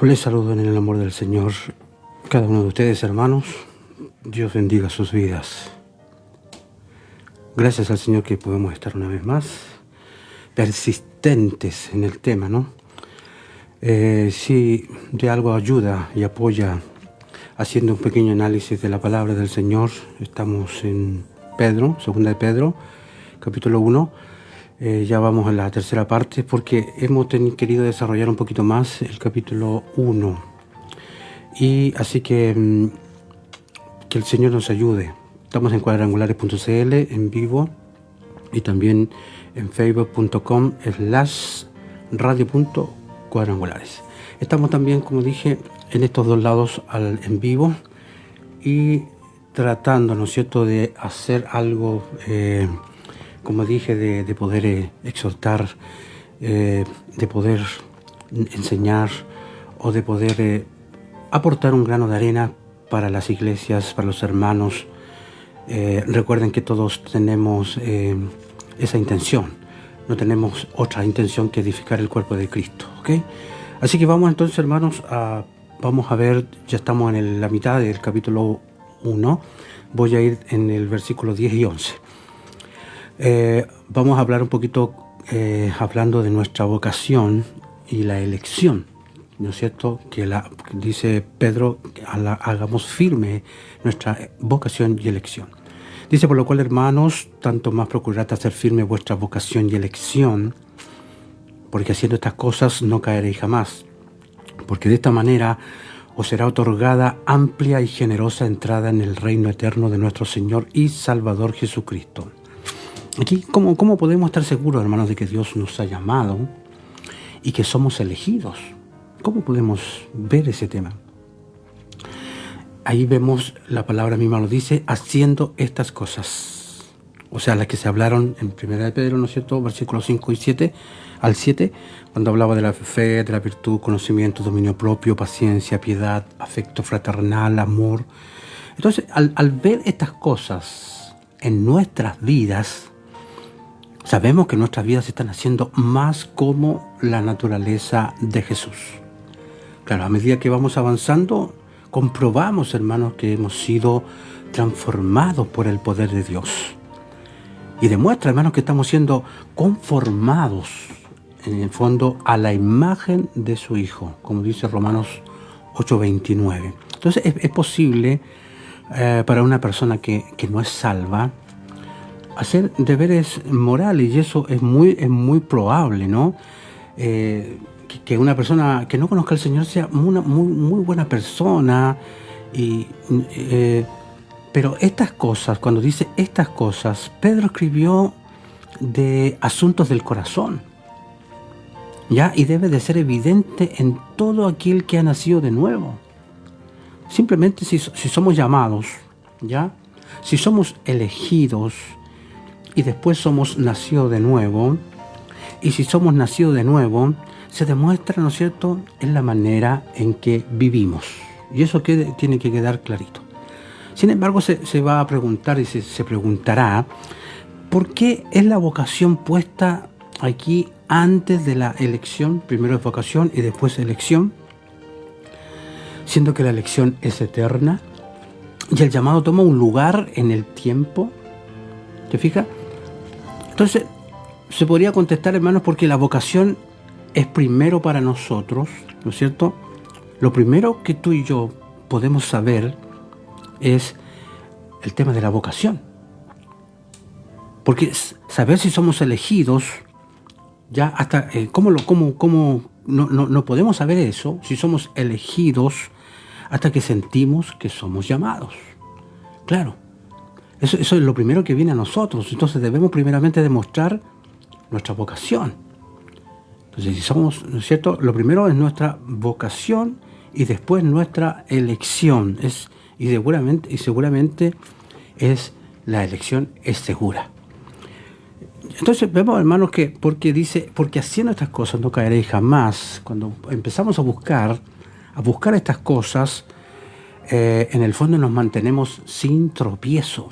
Les saludo en el amor del Señor, cada uno de ustedes, hermanos. Dios bendiga sus vidas. Gracias al Señor que podemos estar una vez más persistentes en el tema, ¿no? Si de algo ayuda y apoya haciendo un pequeño análisis de la palabra del Señor, estamos en Pedro, segunda de Pedro, capítulo 1. Ya vamos a la tercera parte porque hemos querido desarrollar un poquito más el capítulo 1. Y así que el Señor nos ayude. Estamos en cuadrangulares.cl en vivo y también en facebook.com/radio.cuadrangulares. Estamos también, como dije, en estos dos lados en vivo y tratando, ¿no es cierto?, de hacer algo, como dije, de poder exhortar, de poder enseñar o de poder aportar un grano de arena para las iglesias, para los hermanos. Recuerden que todos tenemos esa intención, no tenemos otra intención que edificar el cuerpo de Cristo, ¿ok? Así que vamos entonces, hermanos, vamos a ver, ya estamos en la mitad del capítulo 1, voy a ir en el versículo 10 y 11. Vamos a hablar un poquito, hablando de nuestra vocación y la elección, ¿no es cierto? Que dice Pedro, hagamos firme nuestra vocación y elección. Dice, por lo cual, hermanos, tanto más procurad hacer firme vuestra vocación y elección, porque haciendo estas cosas no caeréis jamás, porque de esta manera os será otorgada amplia y generosa entrada en el reino eterno de nuestro Señor y Salvador Jesucristo. Aquí, ¿cómo podemos estar seguros, hermanos, de que Dios nos ha llamado y que somos elegidos? ¿Cómo podemos ver ese tema? Ahí vemos, la palabra misma lo dice, haciendo estas cosas. O sea, las que se hablaron en 1 de Pedro, ¿no es cierto? Versículos 5 y 7 al 7, cuando hablaba de la fe, de la virtud, conocimiento, dominio propio, paciencia, piedad, afecto fraternal, amor. Entonces, al ver estas cosas en nuestras vidas, sabemos que nuestras vidas se están haciendo más como la naturaleza de Jesús. Claro, a medida que vamos avanzando, comprobamos, hermanos, que hemos sido transformados por el poder de Dios. Y demuestra, hermanos, que estamos siendo conformados, en el fondo, a la imagen de su Hijo, como dice Romanos 8:29. Entonces, es posible para una persona que no es salva hacer deberes morales, y eso es muy probable, ¿no? Que una persona que no conozca al Señor sea una muy buena persona, pero estas cosas, cuando dice estas cosas, Pedro escribió de asuntos del corazón, ¿ya? Y debe de ser evidente en todo aquel que ha nacido de nuevo. Simplemente si somos llamados, ¿ya? Si somos elegidos y después somos nacidos de nuevo, y si somos nacidos de nuevo, se demuestra, ¿no es cierto?, en la manera en que vivimos. Y eso tiene que quedar clarito. Sin embargo, se va a preguntar y se preguntará, ¿por qué es la vocación puesta aquí antes de la elección? Primero es vocación y después elección, siendo que la elección es eterna y el llamado toma un lugar en el tiempo. ¿Te fijas? Entonces, se podría contestar, hermanos, porque la vocación es primero para nosotros, ¿no es cierto? Lo primero que tú y yo podemos saber es el tema de la vocación. Porque saber si somos elegidos, ya hasta, ¿cómo no podemos saber eso, si somos elegidos, hasta que sentimos que somos llamados? Claro. Eso es lo primero que viene a nosotros. Entonces debemos primeramente demostrar nuestra vocación. Entonces, si somos, ¿no es cierto?, lo primero es nuestra vocación y después nuestra elección. Y seguramente la elección es segura. Entonces vemos, hermanos, que porque haciendo estas cosas no caeréis jamás. Cuando empezamos a buscar estas cosas, en el fondo nos mantenemos sin tropiezo.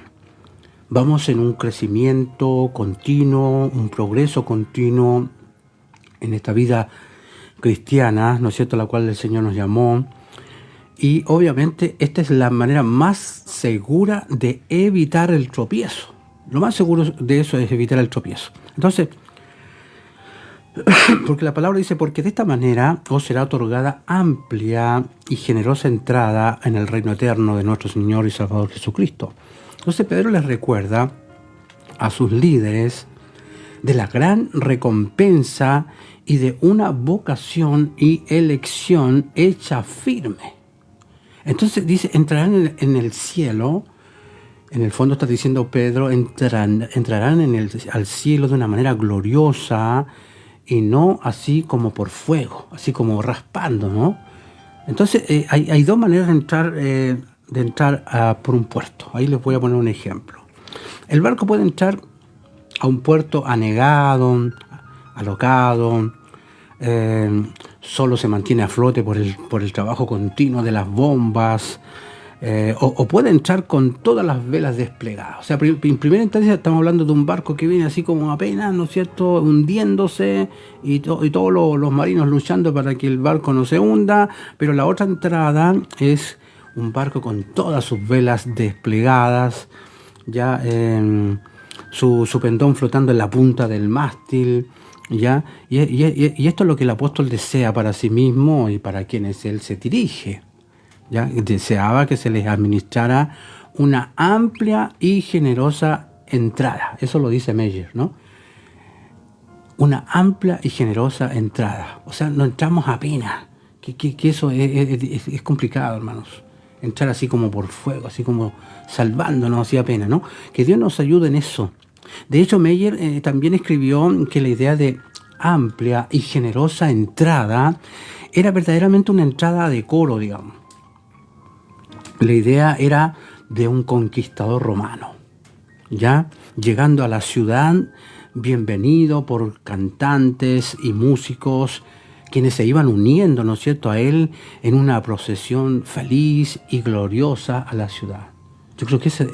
Vamos en un crecimiento continuo, un progreso continuo en esta vida cristiana, ¿no es cierto?, a la cual el Señor nos llamó. Y obviamente esta es la manera más segura de evitar el tropiezo. Lo más seguro de eso es evitar el tropiezo. Entonces, porque la palabra dice, porque de esta manera os será otorgada amplia y generosa entrada en el reino eterno de nuestro Señor y Salvador Jesucristo. Entonces Pedro les recuerda a sus líderes de la gran recompensa y de una vocación y elección hecha firme. Entonces dice, entrarán en el cielo. En el fondo está diciendo Pedro, entrarán al cielo de una manera gloriosa y no así como por fuego, así como raspando, ¿no? Entonces hay dos maneras de entrar por un puerto. Ahí les voy a poner un ejemplo. El barco puede entrar a un puerto anegado, alocado, solo se mantiene a flote por el trabajo continuo de las bombas, o puede entrar con todas las velas desplegadas. O sea, en primera instancia estamos hablando de un barco que viene así como apenas, ¿no es cierto?, hundiéndose y todos los marinos luchando para que el barco no se hunda, pero la otra entrada es un barco con todas sus velas desplegadas, ya su pendón flotando en la punta del mástil, ¿ya? Y esto es lo que el apóstol desea para sí mismo y para quienes él se dirige. ¿Ya? Deseaba que se les administrara una amplia y generosa entrada. Eso lo dice Meyer, ¿no? Una amplia y generosa entrada. O sea, no entramos apenas. Que eso es complicado, hermanos. Entrar así como por fuego, así como salvándonos así apenas, ¿no? Que Dios nos ayude en eso. De hecho, Meyer también escribió que la idea de amplia y generosa entrada era verdaderamente una entrada de decoro, digamos. La idea era de un conquistador romano, ¿ya? Llegando a la ciudad, bienvenido por cantantes y músicos, quienes se iban uniendo, ¿no es cierto?, a él en una procesión feliz y gloriosa a la ciudad. Yo creo que eso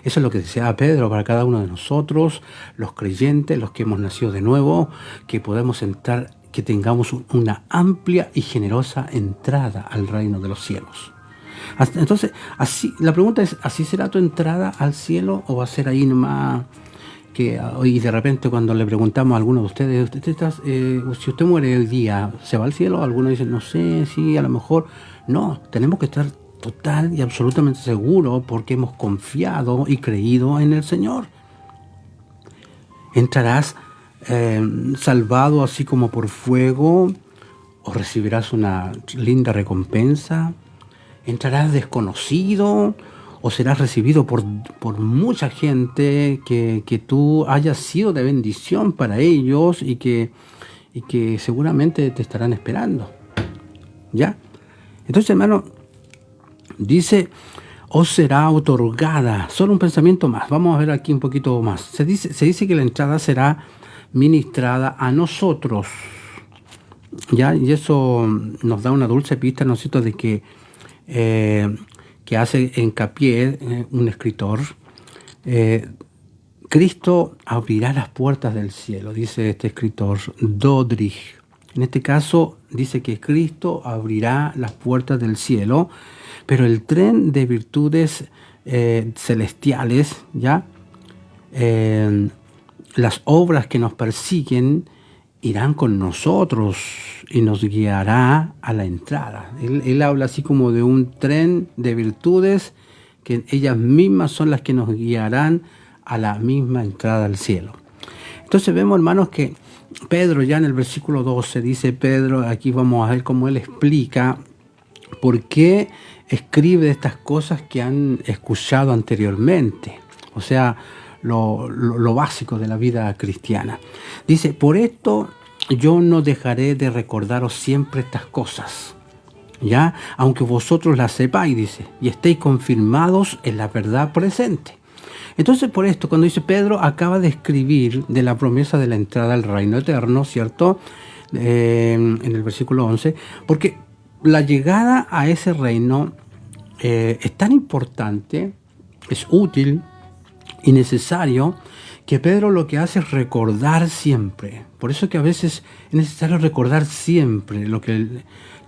es lo que deseaba Pedro para cada uno de nosotros, los creyentes, los que hemos nacido de nuevo, que podamos entrar, que tengamos una amplia y generosa entrada al reino de los cielos. Entonces, así, la pregunta es, ¿así será tu entrada al cielo o va a ser ahí nomás? Y de repente cuando le preguntamos a alguno de ustedes, si usted muere hoy día, ¿se va al cielo? Algunos dicen, no sé, sí, a lo mejor. No, tenemos que estar total y absolutamente seguros porque hemos confiado y creído en el Señor. ¿Entrarás salvado así como por fuego o recibirás una linda recompensa? ¿Entrarás desconocido o serás recibido por mucha gente que tú hayas sido de bendición para ellos y que seguramente te estarán esperando? ¿Ya? Entonces, hermano, dice, os será otorgada. Solo un pensamiento más. Vamos a ver aquí un poquito más. Se dice que la entrada será ministrada a nosotros. ¿Ya? Y eso nos da una dulce pista, ¿no es cierto?, de que hace hincapié un escritor. Cristo abrirá las puertas del cielo, dice este escritor, Dodrich. En este caso dice que Cristo abrirá las puertas del cielo, pero el tren de virtudes celestiales, ¿ya? Las obras que nos persiguen irán con nosotros y nos guiará a la entrada. Él habla así como de un tren de virtudes que ellas mismas son las que nos guiarán a la misma entrada al cielo. Entonces vemos, hermanos, que Pedro ya en el versículo 12 dice Pedro, aquí vamos a ver cómo él explica por qué escribe estas cosas que han escuchado anteriormente. O sea, lo básico de la vida cristiana. Dice, por esto yo no dejaré de recordaros siempre estas cosas, ¿ya? Aunque vosotros las sepáis, dice, y estéis confirmados en la verdad presente. Entonces, por esto, cuando dice Pedro, acaba de escribir de la promesa de la entrada al reino eterno, ¿cierto? En el versículo 11, porque la llegada a ese reino es tan importante, es útil y necesario, que Pedro lo que hace es recordar siempre. Por eso que a veces es necesario recordar siempre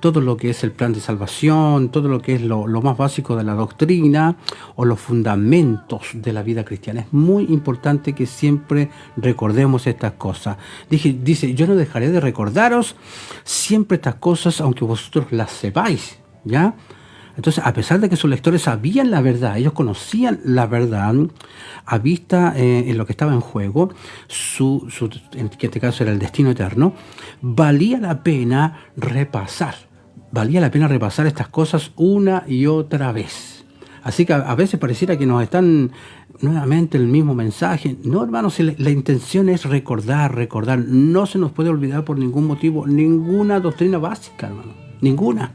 todo lo que es el plan de salvación, todo lo que es lo más básico de la doctrina o los fundamentos de la vida cristiana. Es muy importante que siempre recordemos estas cosas. Dice, yo no dejaré de recordaros siempre estas cosas, aunque vosotros las sepáis, ¿ya? Entonces, a pesar de que sus lectores sabían la verdad, ellos conocían la verdad a vista en lo que estaba en juego, en este caso era el destino eterno, valía la pena repasar estas cosas una y otra vez. Así que a veces pareciera que nos están nuevamente el mismo mensaje. No, hermanos, la intención es recordar. No se nos puede olvidar por ningún motivo ninguna doctrina básica, hermano, ninguna.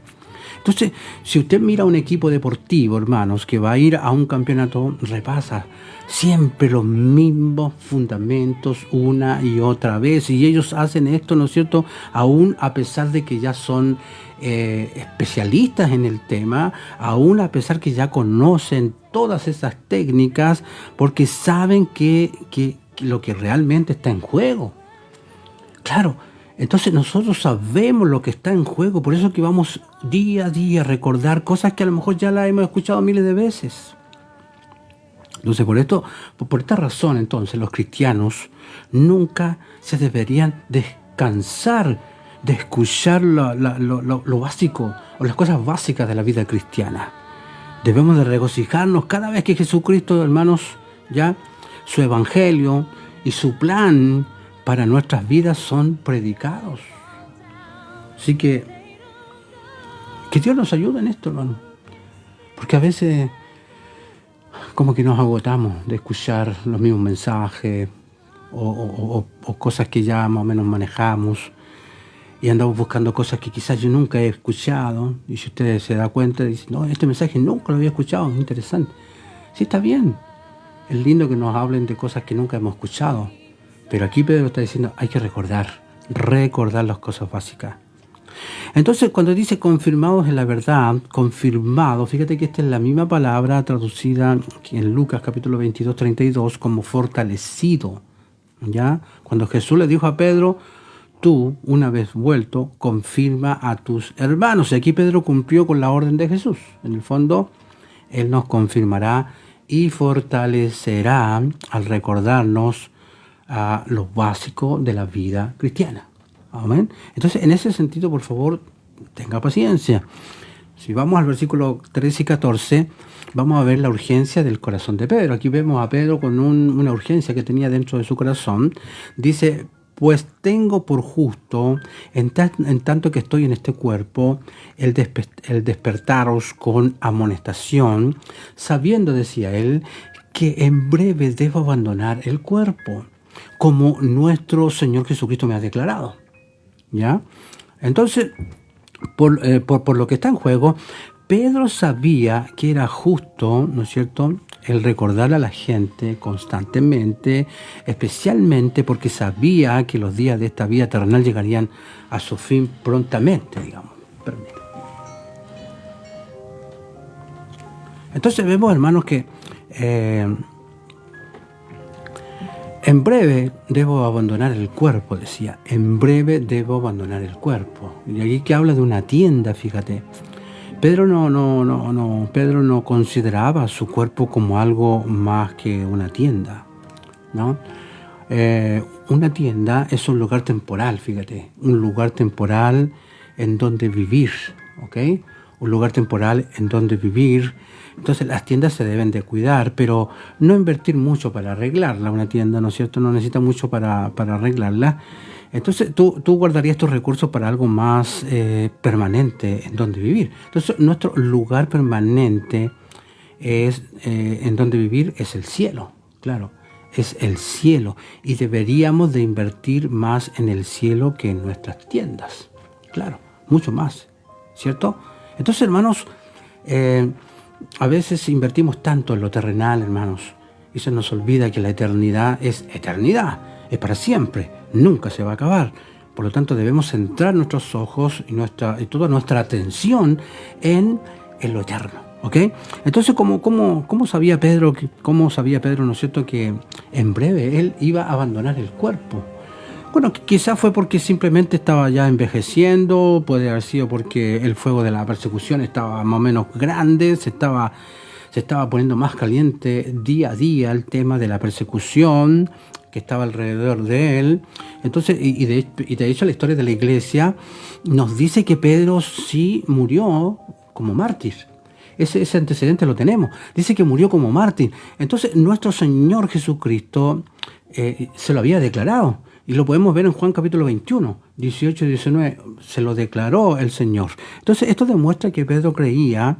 Entonces, si usted mira un equipo deportivo, hermanos, que va a ir a un campeonato, repasa siempre los mismos fundamentos una y otra vez. Y ellos hacen esto, ¿no es cierto?, aún a pesar de que ya son especialistas en el tema, aún a pesar que ya conocen todas esas técnicas, porque saben que lo que realmente está en juego. Claro. Entonces nosotros sabemos lo que está en juego, por eso que vamos día a día a recordar cosas que a lo mejor ya las hemos escuchado miles de veces. Entonces por esta razón, entonces los cristianos nunca se deberían descansar de escuchar lo básico o las cosas básicas de la vida cristiana. Debemos de regocijarnos cada vez que Jesucristo, hermanos, ya su evangelio y su plan para nuestras vidas son predicados. Así que Dios nos ayude en esto, hermano. Porque a veces como que nos agotamos de escuchar los mismos mensajes o cosas que ya más o menos manejamos y andamos buscando cosas que quizás yo nunca he escuchado. Y si usted se da cuenta, dice, no, este mensaje nunca lo había escuchado, es interesante. Sí, está bien. Es lindo que nos hablen de cosas que nunca hemos escuchado. Pero aquí Pedro está diciendo, hay que recordar las cosas básicas. Entonces, cuando dice confirmados en la verdad, confirmado, fíjate que esta es la misma palabra traducida en Lucas capítulo 22, 32 como fortalecido. ¿Ya? Cuando Jesús le dijo a Pedro, tú, una vez vuelto, confirma a tus hermanos. Y aquí Pedro cumplió con la orden de Jesús. En el fondo, Él nos confirmará y fortalecerá al recordarnos a lo básico de la vida cristiana. Amén. Entonces, en ese sentido, por favor, tenga paciencia. Si vamos al versículo 13 y 14, vamos a ver la urgencia del corazón de Pedro. Aquí vemos a Pedro con una urgencia que tenía dentro de su corazón. Dice, pues tengo por justo, en tanto que estoy en este cuerpo, el despertaros con amonestación, sabiendo, decía él, que en breve debo abandonar el cuerpo, como nuestro Señor Jesucristo me ha declarado. ¿Ya? Entonces, por lo que está en juego, Pedro sabía que era justo, ¿no es cierto?, el recordar a la gente constantemente, especialmente porque sabía que los días de esta vida terrenal llegarían a su fin prontamente, digamos. Permítame. Entonces vemos, hermanos, que en breve debo abandonar el cuerpo, decía. En breve debo abandonar el cuerpo. Y aquí que habla de una tienda, fíjate. Pedro no consideraba su cuerpo como algo más que una tienda, ¿no? Una tienda es un lugar temporal, fíjate. Un lugar temporal en donde vivir, ¿ok? Un lugar temporal en donde vivir. Entonces las tiendas se deben de cuidar, pero no invertir mucho para arreglarla. Una tienda, ¿no es cierto?, no necesita mucho para arreglarla. Entonces tú guardarías tus recursos para algo más permanente en donde vivir. Entonces nuestro lugar permanente en donde vivir es el cielo, claro, es el cielo. Y deberíamos de invertir más en el cielo que en nuestras tiendas, claro, mucho más, ¿cierto? Entonces, hermanos, a veces invertimos tanto en lo terrenal, hermanos, y se nos olvida que la eternidad, es para siempre, nunca se va a acabar. Por lo tanto, debemos centrar nuestros ojos y toda nuestra atención en lo eterno, ¿Ok? Entonces, ¿cómo sabía Pedro, ¿no es cierto?, que en breve él iba a abandonar el cuerpo? Bueno, quizás fue porque simplemente estaba ya envejeciendo, puede haber sido porque el fuego de la persecución estaba más o menos grande, se estaba poniendo más caliente día a día el tema de la persecución que estaba alrededor de él. Entonces, y de hecho la historia de la iglesia nos dice que Pedro sí murió como mártir. Ese antecedente lo tenemos. Dice que murió como mártir. Entonces, nuestro Señor Jesucristo se lo había declarado. Y lo podemos ver en Juan capítulo 21, 18 y 19. Se lo declaró el Señor. Entonces, esto demuestra que Pedro creía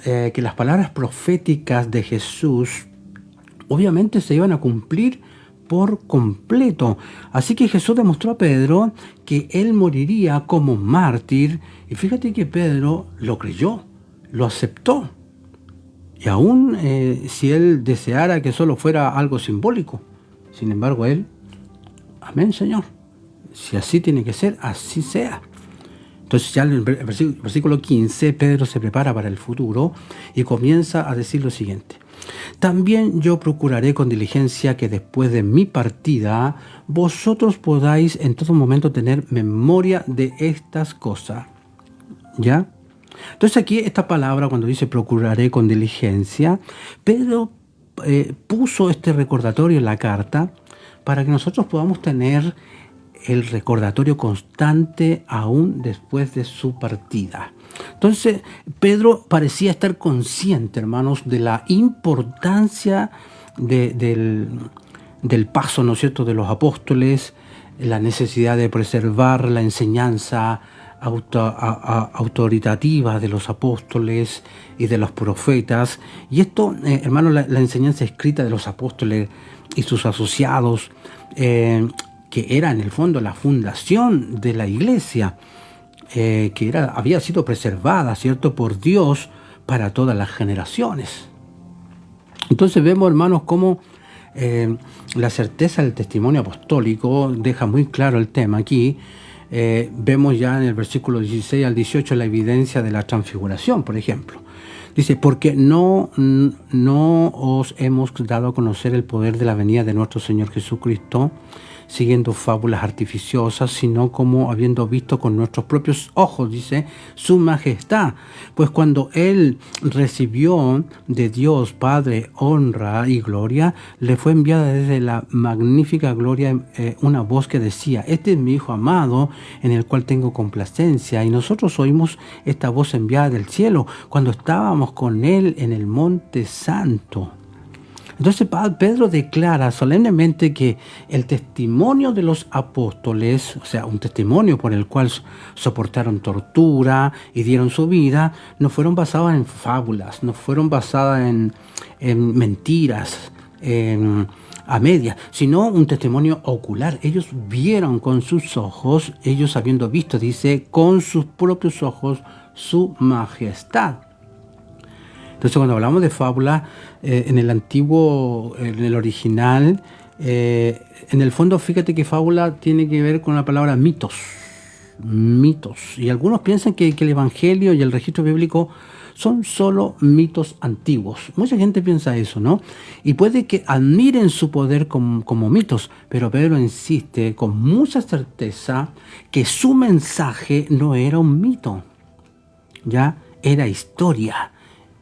que las palabras proféticas de Jesús obviamente se iban a cumplir por completo. Así que Jesús demostró a Pedro que él moriría como mártir. Y fíjate que Pedro lo creyó, lo aceptó. Y aún si él deseara que solo fuera algo simbólico. Sin embargo, él, amén, Señor. Si así tiene que ser, así sea. Entonces ya en el versículo 15, Pedro se prepara para el futuro y comienza a decir lo siguiente. También yo procuraré con diligencia que después de mi partida, vosotros podáis en todo momento tener memoria de estas cosas. ¿Ya? Entonces aquí esta palabra, cuando dice procuraré con diligencia, Pedro puso este recordatorio en la carta para que nosotros podamos tener el recordatorio constante aún después de su partida. Entonces, Pedro parecía estar consciente, hermanos, de la importancia del paso, ¿no es cierto?, de los apóstoles, la necesidad de preservar la enseñanza autoritativa de los apóstoles y de los profetas. Y esto, hermanos, la enseñanza escrita de los apóstoles y sus asociados, que era en el fondo la fundación de la iglesia, había sido preservada, ¿cierto?, por Dios para todas las generaciones. Entonces vemos, hermanos, cómo la certeza del testimonio apostólico deja muy claro el tema aquí. Vemos ya en el versículo 16 al 18 la evidencia de la transfiguración, por ejemplo. Dice, porque no os hemos dado a conocer el poder de la venida de nuestro Señor Jesucristo, siguiendo fábulas artificiosas, sino como habiendo visto con nuestros propios ojos, dice, su majestad. Pues cuando Él recibió de Dios Padre honra y gloria, le fue enviada desde la magnífica gloria una voz que decía, este es mi Hijo amado, en el cual tengo complacencia. Y nosotros oímos esta voz enviada del cielo, cuando estábamos con Él en el Monte Santo. Entonces Pedro declara solemnemente que el testimonio de los apóstoles, o sea, un testimonio por el cual soportaron tortura y dieron su vida, no fueron basadas en fábulas, no fueron basadas en mentiras, a medias, sino un testimonio ocular. Ellos vieron con sus ojos, ellos habiendo visto, dice, con sus propios ojos su majestad. Entonces, cuando hablamos de fábula, en el antiguo, en el original, en el fondo, fíjate que fábula tiene que ver con la palabra mitos. Mitos. Y algunos piensan que el Evangelio y el registro bíblico son solo mitos antiguos. Mucha gente piensa eso, ¿no? Y puede que admiren su poder como mitos, pero Pedro insiste con mucha certeza que su mensaje no era un mito, ya era historia.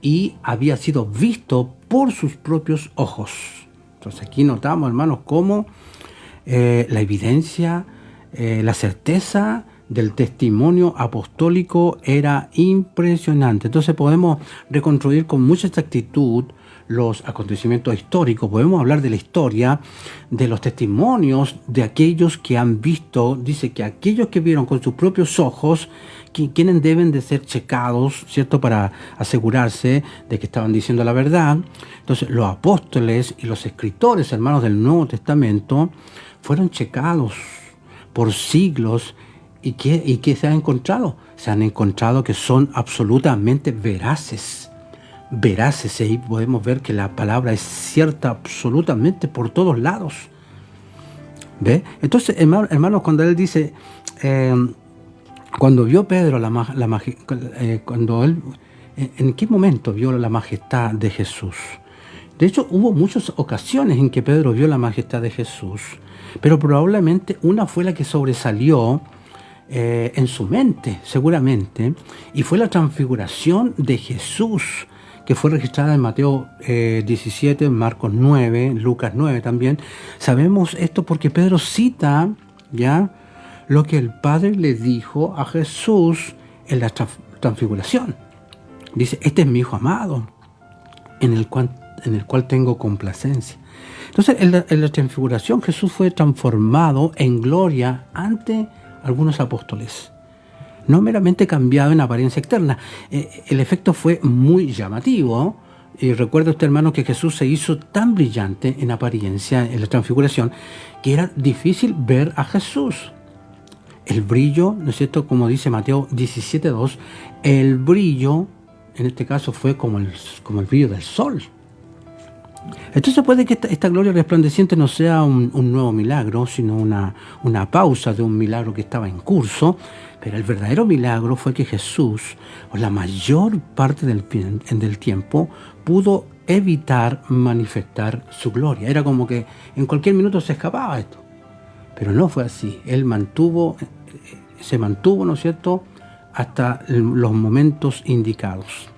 Y había sido visto por sus propios ojos. Entonces aquí notamos, hermanos, cómo la evidencia, la certeza del testimonio apostólico era impresionante. Entonces podemos reconstruir con mucha exactitud los acontecimientos históricos, podemos hablar de la historia, de los testimonios de aquellos que han visto. Dice que aquellos que vieron con sus propios ojos, quienes deben de ser checados, ¿cierto?, para asegurarse de que estaban diciendo la verdad. Entonces los apóstoles y los escritores, hermanos del Nuevo Testamento, fueron checados por siglos. ¿Y qué se han encontrado? Se han encontrado que son absolutamente veraces. Veraces, y ahí podemos ver que la palabra es cierta absolutamente por todos lados. ¿Ve? Entonces, hermanos, cuando él dice, cuando vio Pedro cuando él ¿En qué momento vio la majestad de Jesús? De hecho, hubo muchas ocasiones en que Pedro vio la majestad de Jesús, pero probablemente una fue la que sobresalió en su mente, seguramente, y fue la transfiguración de Jesús, que fue registrada en Mateo 17, Marcos 9, Lucas 9 también. Sabemos esto porque Pedro cita ya lo que el Padre le dijo a Jesús en la transfiguración. Dice, este es mi Hijo amado, en el cual tengo complacencia. Entonces, en la transfiguración Jesús fue transformado en gloria ante algunos apóstoles, no meramente cambiado en apariencia externa. El efecto fue muy llamativo. Y recuerda usted, hermano, que Jesús se hizo tan brillante en apariencia en la transfiguración que era difícil ver a Jesús. El brillo, ¿no es cierto? Como dice Mateo 17:2, el brillo, en este caso, fue como el brillo del sol. Entonces puede que esta gloria resplandeciente no sea un nuevo milagro, sino una pausa de un milagro que estaba en curso, pero el verdadero milagro fue que Jesús, por la mayor parte del tiempo, pudo evitar manifestar su gloria. Era como que en cualquier minuto se escapaba esto, pero no fue así. Él se mantuvo, ¿no es cierto?, hasta los momentos indicados.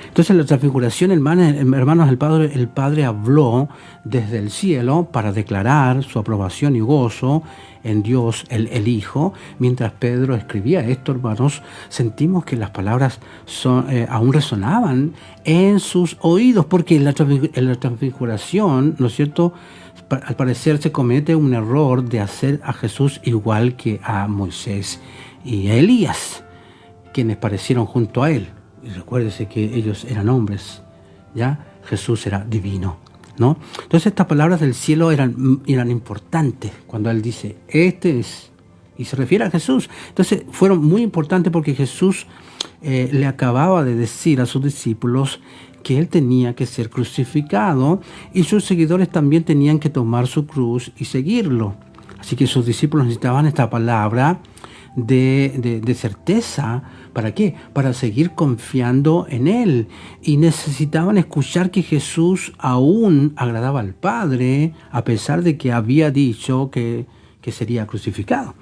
Entonces, en la transfiguración, hermanos, el Padre habló desde el cielo para declarar su aprobación y gozo en Dios el Hijo. Mientras Pedro escribía esto, hermanos, sentimos que las palabras aún resonaban en sus oídos, porque en la transfiguración, ¿no es cierto?, al parecer se comete un error de hacer a Jesús igual que a Moisés y a Elías, quienes parecieron junto a él. Y recuérdese que ellos eran hombres, ¿ya? Jesús era divino, ¿no? Entonces estas palabras del cielo eran importantes cuando él dice, este es, y se refiere a Jesús. Entonces fueron muy importantes porque Jesús le acababa de decir a sus discípulos que él tenía que ser crucificado y sus seguidores también tenían que tomar su cruz y seguirlo. Así que sus discípulos necesitaban esta palabra de certeza. ¿Para qué? Para seguir confiando en Él. Y necesitaban escuchar que Jesús aún agradaba al Padre, a pesar de que había dicho que sería crucificado.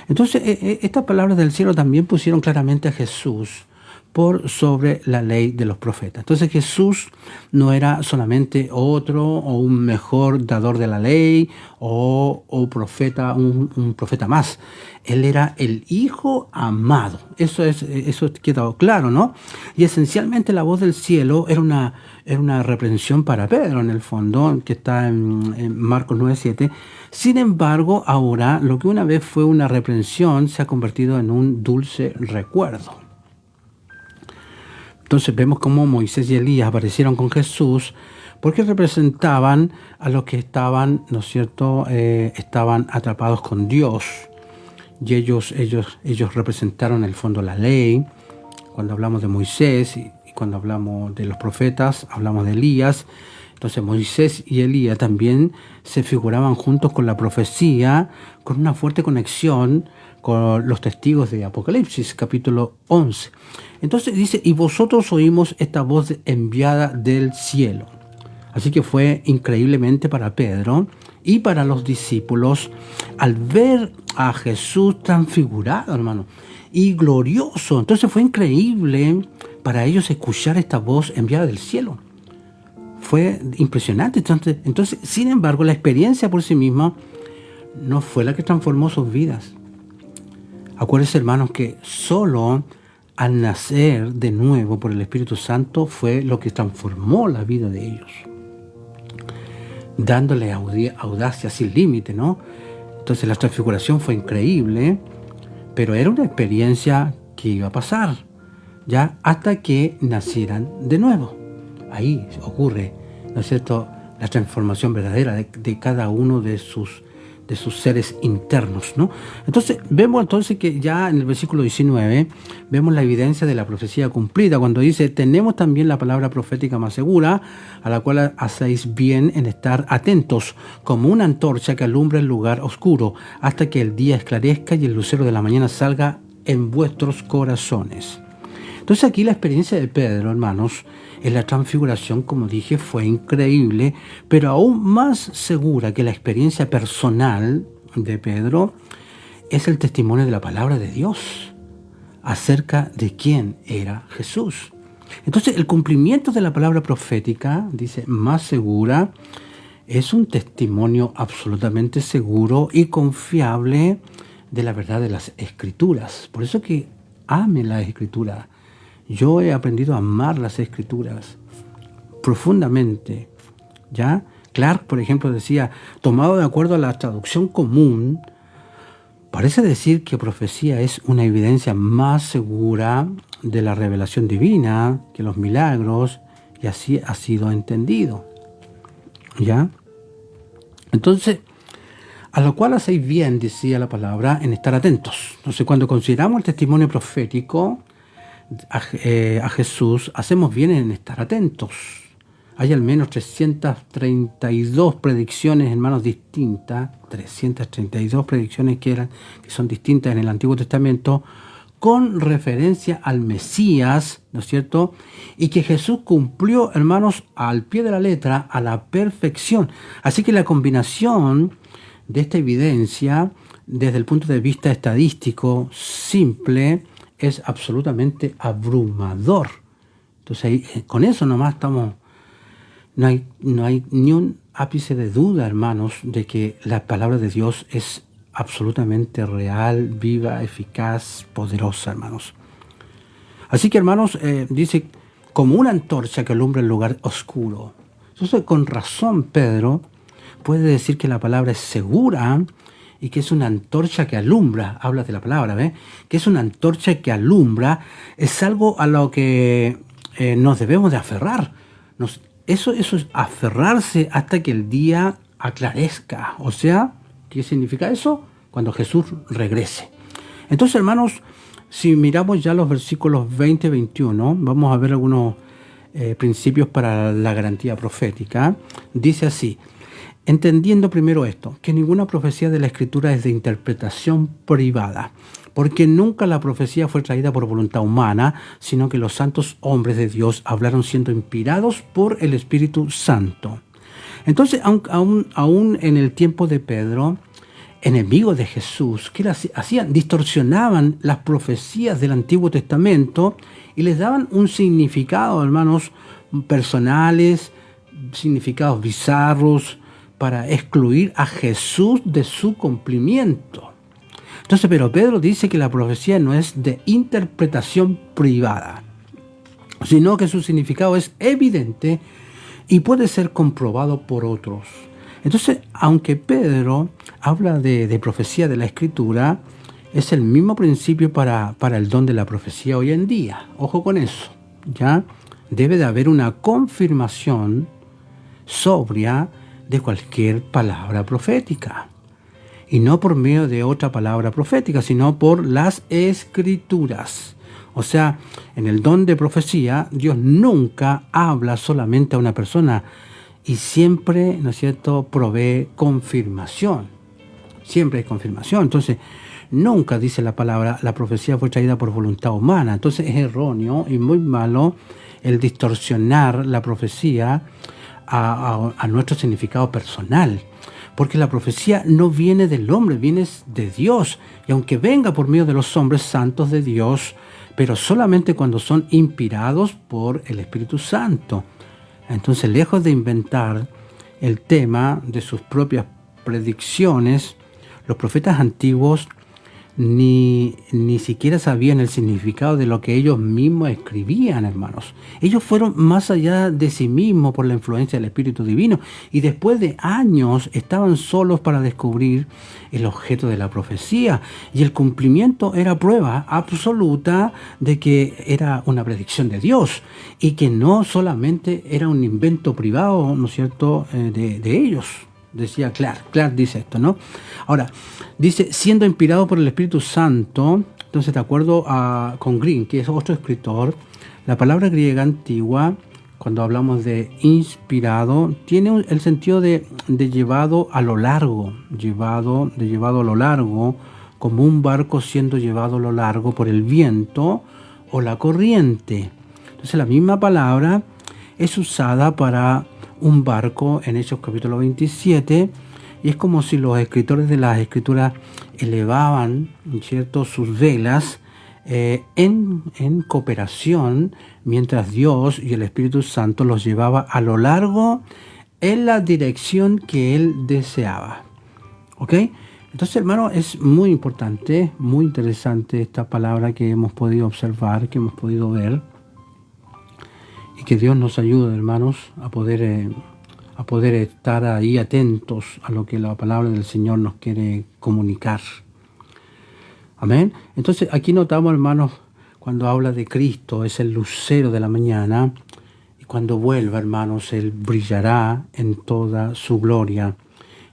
Entonces, estas palabras del cielo también pusieron claramente a Jesús por sobre la ley de los profetas. Entonces Jesús no era solamente otro o un mejor dador de la ley o profeta, un profeta más. Él era el Hijo amado. Eso queda claro, ¿no? Y esencialmente la voz del cielo era una reprensión para Pedro, en el fondo, que está en Marcos 9:7. Sin embargo, ahora lo que una vez fue una reprensión se ha convertido en un dulce recuerdo. Entonces vemos cómo Moisés y Elías aparecieron con Jesús porque representaban a los que estaban, ¿no es cierto?, estaban atrapados con Dios. Y ellos representaron en el fondo la ley. Cuando hablamos de Moisés y cuando hablamos de los profetas, hablamos de Elías. Entonces Moisés y Elías también se figuraban juntos con la profecía, con una fuerte conexión con los testigos de Apocalipsis, capítulo 11. Entonces dice, y vosotros oímos esta voz enviada del cielo. Así que fue increíblemente para Pedro y para los discípulos al ver a Jesús transfigurado, hermano, y glorioso. Entonces fue increíble para ellos escuchar esta voz enviada del cielo. Fue impresionante. Entonces, sin embargo, la experiencia por sí misma no fue la que transformó sus vidas. Acuérdense, hermanos, que solo al nacer de nuevo por el Espíritu Santo fue lo que transformó la vida de ellos, dándole audacia sin límite, ¿no? Entonces la transfiguración fue increíble, pero era una experiencia que iba a pasar, ya hasta que nacieran de nuevo. Ahí ocurre, ¿no es cierto?, la transformación verdadera de cada uno de sus seres internos, ¿no? Entonces, vemos que ya en el versículo 19, vemos la evidencia de la profecía cumplida, cuando dice, tenemos también la palabra profética más segura, a la cual hacéis bien en estar atentos, como una antorcha que alumbra el lugar oscuro, hasta que el día esclarezca y el lucero de la mañana salga en vuestros corazones. Entonces aquí la experiencia de Pedro, hermanos, en la transfiguración, como dije, fue increíble, pero aún más segura que la experiencia personal de Pedro es el testimonio de la palabra de Dios acerca de quién era Jesús. Entonces el cumplimiento de la palabra profética, dice, más segura, es un testimonio absolutamente seguro y confiable de la verdad de las Escrituras. Por eso que ame las Escrituras. Yo he aprendido a amar las Escrituras profundamente. ¿Ya? Clark, por ejemplo, decía, tomado de acuerdo a la traducción común, parece decir que profecía es una evidencia más segura de la revelación divina que los milagros, y así ha sido entendido. ¿Ya? Entonces, a lo cual hacéis bien, decía la palabra, en estar atentos. Entonces, cuando consideramos el testimonio profético a Jesús, hacemos bien en estar atentos. Hay al menos 332 predicciones, hermanos, distintas, 332 predicciones que son distintas en el Antiguo Testamento, con referencia al Mesías, ¿no es cierto? Y que Jesús cumplió, hermanos, al pie de la letra, a la perfección. Así que la combinación de esta evidencia, desde el punto de vista estadístico simple, es absolutamente abrumador. Entonces, ahí, con eso nomás estamos... No hay ni un ápice de duda, hermanos, de que la palabra de Dios es absolutamente real, viva, eficaz, poderosa, hermanos. Así que, hermanos, dice, como una antorcha que alumbra el lugar oscuro. Entonces, con razón, Pedro puede decir que la palabra es segura y que es una antorcha que alumbra. Habla de la palabra, ¿ves? Que es una antorcha que alumbra, es algo a lo que nos debemos de aferrar. Eso es aferrarse hasta que el día aclarezca. O sea, ¿qué significa eso? Cuando Jesús regrese. Entonces, hermanos, si miramos ya los versículos 20 y 21, vamos a ver algunos principios para la garantía profética. Dice así, entendiendo primero esto, que ninguna profecía de la Escritura es de interpretación privada, porque nunca la profecía fue traída por voluntad humana, sino que los santos hombres de Dios hablaron siendo inspirados por el Espíritu Santo. Entonces, aún en el tiempo de Pedro, enemigos de Jesús, ¿qué hacían? Distorsionaban las profecías del Antiguo Testamento y les daban un significado, hermanos, personales, significados bizarros, para excluir a Jesús de su cumplimiento. Entonces, pero Pedro dice que la profecía no es de interpretación privada, sino que su significado es evidente y puede ser comprobado por otros. Entonces, aunque Pedro habla de profecía de la Escritura, es el mismo principio para el don de la profecía hoy en día. Ojo con eso, ¿ya? Debe de haber una confirmación sobria de cualquier palabra profética. Y no por medio de otra palabra profética, sino por las Escrituras. O sea, en el don de profecía, Dios nunca habla solamente a una persona y siempre, ¿no es cierto?, provee confirmación. Siempre hay confirmación. Entonces, nunca dice la palabra, la profecía fue traída por voluntad humana. Entonces es erróneo y muy malo el distorsionar la profecía a nuestro significado personal. Porque la profecía no viene del hombre, viene de Dios. Y aunque venga por medio de los hombres santos de Dios, pero solamente cuando son inspirados por el Espíritu Santo. Entonces, lejos de inventar el tema de sus propias predicciones, los profetas antiguos ni siquiera sabían el significado de lo que ellos mismos escribían, hermanos. Ellos fueron más allá de sí mismos por la influencia del Espíritu Divino y después de años estaban solos para descubrir el objeto de la profecía, y el cumplimiento era prueba absoluta de que era una predicción de Dios y que no solamente era un invento privado, ¿no es cierto?, de ellos. Decía Clark dice esto, ¿no? Ahora, dice, siendo inspirado por el Espíritu Santo. Entonces, de acuerdo con Green, que es otro escritor, la palabra griega antigua, cuando hablamos de inspirado, tiene el sentido de llevado a lo largo, llevado a lo largo, como un barco siendo llevado a lo largo por el viento o la corriente. Entonces la misma palabra es usada para un barco en Hechos capítulo 27, y es como si los escritores de las Escrituras elevaban, ¿cierto?, sus velas en cooperación, mientras Dios y el Espíritu Santo los llevaba a lo largo en la dirección que Él deseaba. ¿Ok? Entonces, hermano, es muy importante, muy interesante esta palabra que hemos podido observar, que hemos podido ver, y que Dios nos ayude, hermanos, a poder estar ahí atentos a lo que la palabra del Señor nos quiere comunicar. Amén. Entonces, aquí notamos, hermanos, cuando habla de Cristo, es el lucero de la mañana, y cuando vuelva, hermanos, Él brillará en toda su gloria.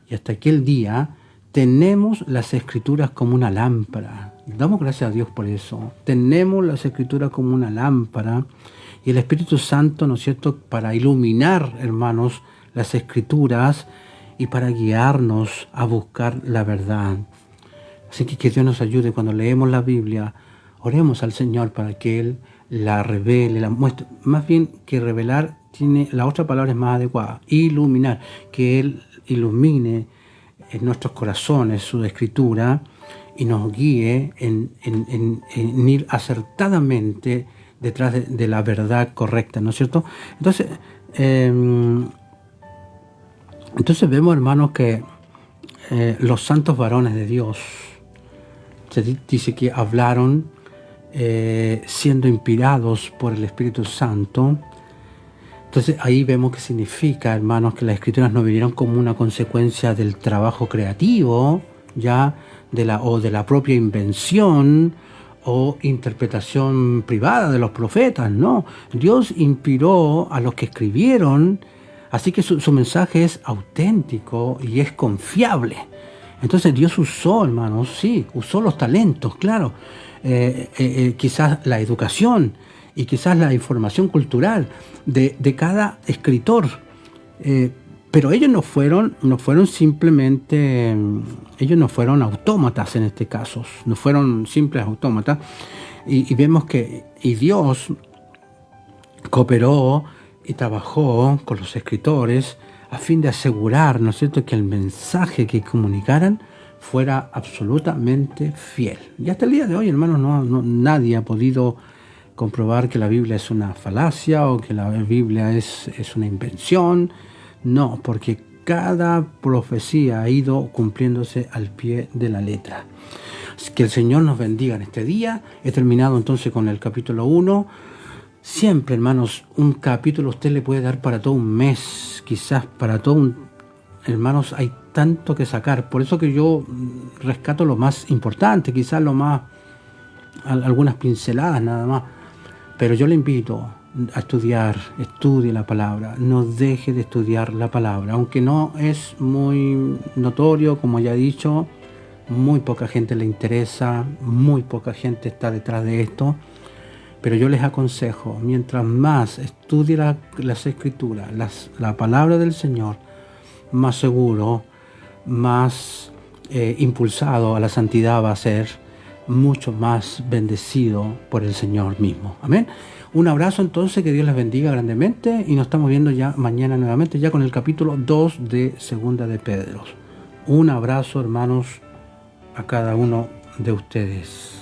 Y hasta aquel día tenemos las Escrituras como una lámpara. Damos gracias a Dios por eso. Tenemos las Escrituras como una lámpara, y el Espíritu Santo, ¿no es cierto?, para iluminar, hermanos, las Escrituras y para guiarnos a buscar la verdad. Así que Dios nos ayude cuando leemos la Biblia. Oremos al Señor para que Él la revele, la muestre. Más bien que revelar, la otra palabra es más adecuada. Iluminar. Que Él ilumine en nuestros corazones su Escritura y nos guíe en ir acertadamente detrás de la verdad correcta, ¿no es cierto? Entonces vemos, hermanos, que los santos varones de Dios, se dice que hablaron siendo inspirados por el Espíritu Santo. Entonces ahí vemos que significa, hermanos, que las Escrituras no vinieron como una consecuencia del trabajo creativo, ya de la propia invención o interpretación privada de los profetas. No, Dios inspiró a los que escribieron, así que su mensaje es auténtico y es confiable. Entonces Dios usó, hermanos, sí, usó los talentos, claro, quizás la educación y quizás la información cultural de cada escritor, pero ellos no fueron simplemente, ellos no fueron autómatas en este caso, no fueron simples autómatas, y vemos que Dios cooperó y trabajó con los escritores a fin de asegurar, ¿no es cierto?, que el mensaje que comunicaran fuera absolutamente fiel. Y hasta el día de hoy, hermanos, nadie ha podido comprobar que la Biblia es una falacia o que la Biblia es una invención. No, porque cada profecía ha ido cumpliéndose al pie de la letra. Que el Señor nos bendiga en este día. He terminado entonces con el capítulo 1. Siempre, hermanos, un capítulo usted le puede dar para todo un mes, quizás para todo un... Hermanos, hay tanto que sacar. Por eso que yo rescato lo más importante, quizás algunas pinceladas nada más. Pero yo le invito a estudie la palabra, no deje de estudiar la palabra. Aunque no es muy notorio, como ya he dicho, muy poca gente le interesa, muy poca gente está detrás de esto. Pero yo les aconsejo, mientras más estudie las Escrituras, la palabra del Señor, más seguro, más impulsado a la santidad va a ser, mucho más bendecido por el Señor mismo. Amén. Un abrazo entonces, que Dios les bendiga grandemente, y nos estamos viendo ya mañana nuevamente, ya con el capítulo 2 de Segunda de Pedro. Un abrazo, hermanos, a cada uno de ustedes.